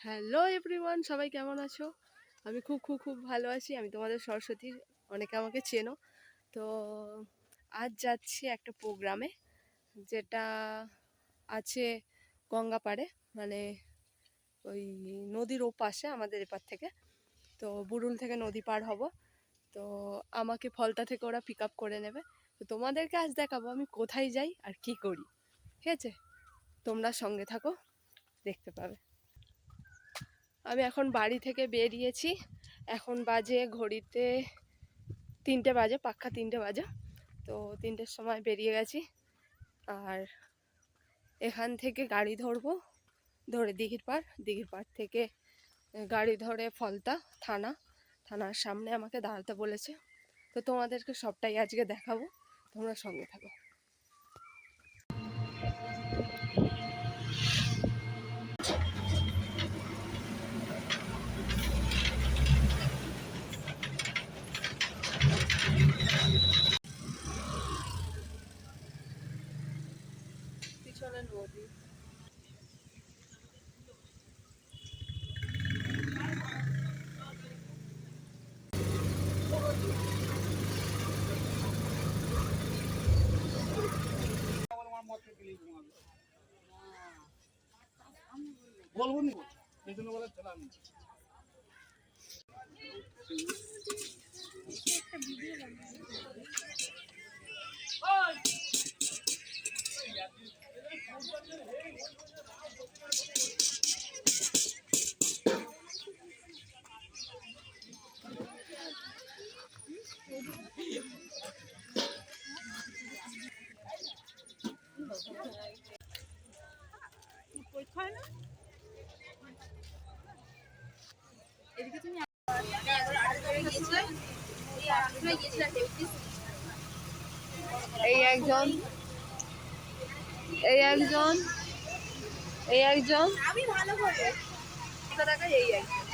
Hello everyone, সবাই কেমন আছো? আমি খুব খুব খুব ভালো আছি। আমি তোমাদের সরস্বতী, অনেকে আমাকে চেনো। তো আজ যাচ্ছি একটা প্রোগ্রামে, যেটা আছে গঙ্গা পাড়ে, মানে ওই নদীর ওপাশে আমাদের এপার থেকে। তো বুরুল থেকে নদী পার হব। তো আমাকে ফলতা থেকে ওরা পিক আপ করে নেবে। তো তোমাদেরকে আজ দেখাবো আমি কোথায় যাই আর কি করি। ঠিক আছে, তোমরা সঙ্গে থাকো, দেখতে পাবে। আমি এখন বাড়ি থেকে বেরিয়েছি। এখন বাজে ঘড়িতে 3টে বাজে, পাক্কা 3টে বাজে। তো 3টের সময় বেরিয়ে গেছি। আর এখান থেকে গাড়ি ধরবো, ধরে দিঘির পাড় থেকে গাড়ি ধরে ফলতা থানার সামনে আমাকে দাঁড়াতে বলেছে। তো তোমাদেরকে সবটাই আজকে দেখাবো, তোমরা সঙ্গে থাকো। পিছনে নদী। বলবো নি এই জন্য বলে চলে আমি এই একজন, এই একজন, এই একজন, আমি ভালো করে টাকা, এই একজন।